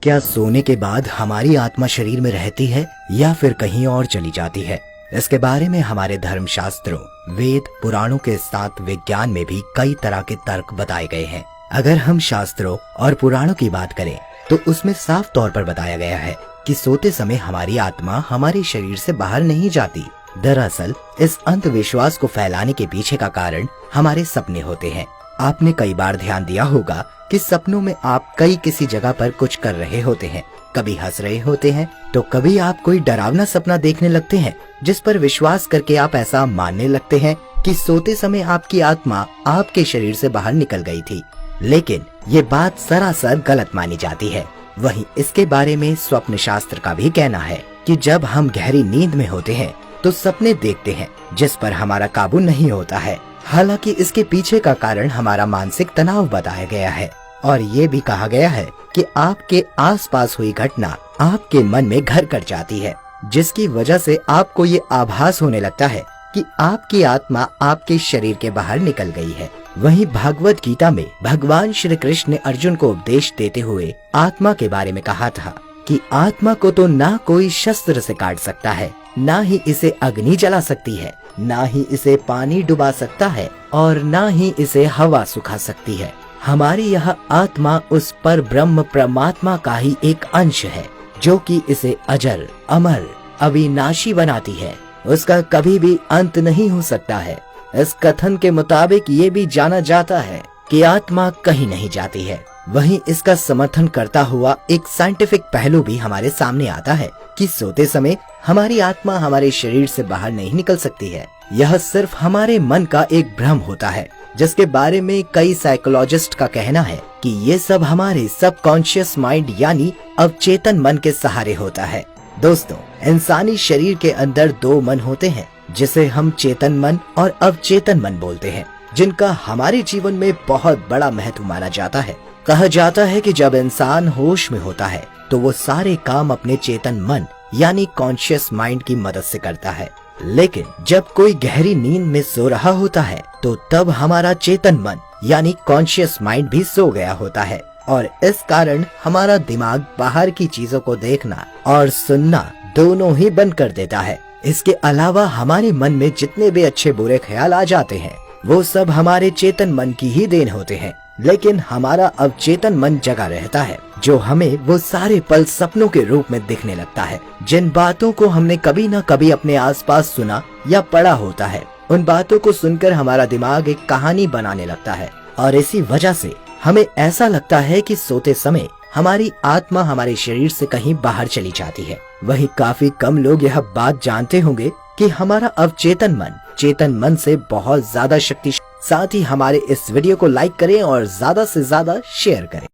क्या सोने के बाद हमारी आत्मा शरीर में रहती है या फिर कहीं और चली जाती है? इसके बारे में हमारे धर्मशास्त्रों, वेद, पुराणों के साथ विज्ञान में भी कई तरह के तर्क बताए गए हैं। अगर हम शास्त्रों और पुराणों की बात करें तो उसमें साफ तौर पर बताया गया है कि सोते समय हमारी आत्मा हमारे शरीर से बाहर नहीं जाती। दरअसल इस अंधविश्वास को फैलाने के पीछे का कारण हमारे सपने होते हैं। आपने कई बार ध्यान दिया होगा कि सपनों में आप किसी जगह पर कुछ कर रहे होते हैं, कभी हंस रहे होते हैं तो कभी आप कोई डरावना सपना देखने लगते हैं, जिस पर विश्वास करके आप ऐसा मानने लगते हैं कि सोते समय आपकी आत्मा आपके शरीर से बाहर निकल गई थी। लेकिन ये बात सरासर गलत मानी जाती है। वहीं इसके बारे में स्वप्न शास्त्र का भी कहना है कि जब हम गहरी नींद में होते हैं तो सपने देखते हैं जिस पर हमारा काबू नहीं होता है। हालांकि इसके पीछे का कारण हमारा मानसिक तनाव बताया गया है और ये भी कहा गया है कि आपके आसपास हुई घटना आपके मन में घर कर जाती है, जिसकी वजह से आपको ये आभास होने लगता है कि आपकी आत्मा आपके शरीर के बाहर निकल गई है। वहीं भागवत गीता में भगवान श्री कृष्ण ने अर्जुन को उपदेश देते हुए आत्मा के बारे में कहा था कि आत्मा को तो ना कोई शस्त्र से काट सकता है, ना ही इसे अग्नि जला सकती है, ना ही इसे पानी डुबा सकता है और ना ही इसे हवा सुखा सकती है। हमारी यह आत्मा उस पर ब्रह्म परमात्मा का ही एक अंश है जो कि इसे अजर, अमर, अविनाशी बनाती है। उसका कभी भी अंत नहीं हो सकता है। इस कथन के मुताबिक ये भी जाना जाता है कि आत्मा कहीं नहीं जाती है। वहीं इसका समर्थन करता हुआ एक साइंटिफिक पहलू भी हमारे सामने आता है कि सोते समय हमारी आत्मा हमारे शरीर से बाहर नहीं निकल सकती है। यह सिर्फ हमारे मन का एक भ्रम होता है, जिसके बारे में कई साइकोलॉजिस्ट का कहना है कि ये सब हमारे सबकॉन्शियस माइंड यानी अवचेतन मन के सहारे होता है। दोस्तों, इंसानी शरीर के अंदर दो मन होते हैं जिसे हम चेतन मन और अवचेतन मन बोलते हैं, जिनका हमारे जीवन में बहुत बड़ा महत्व माना जाता है। कहा जाता है कि जब इंसान होश में होता है तो वो सारे काम अपने चेतन मन यानी कॉन्शियस माइंड की मदद से करता है, लेकिन जब कोई गहरी नींद में सो रहा होता है तो तब हमारा चेतन मन यानी कॉन्शियस माइंड भी सो गया होता है और इस कारण हमारा दिमाग बाहर की चीजों को देखना और सुनना दोनों ही बंद कर देता है। इसके अलावा हमारे मन में जितने भी अच्छे बुरे ख्याल आ जाते हैं वो सब हमारे चेतन मन की ही देन होते हैं, लेकिन हमारा अवचेतन मन जगा रहता है जो हमें वो सारे पल सपनों के रूप में दिखने लगता है। जिन बातों को हमने कभी न कभी अपने आसपास सुना या पढ़ा होता है, उन बातों को सुनकर हमारा दिमाग एक कहानी बनाने लगता है और इसी वजह से हमें ऐसा लगता है कि सोते समय हमारी आत्मा हमारे शरीर से कहीं बाहर चली जाती है। वहीं काफी कम लोग यह बात जानते होंगे कि हमारा अवचेतन मन चेतन मन से बहुत ज्यादा शक्तिशाली। साथ ही हमारे इस वीडियो को लाइक करें और ज्यादा से ज्यादा शेयर करें।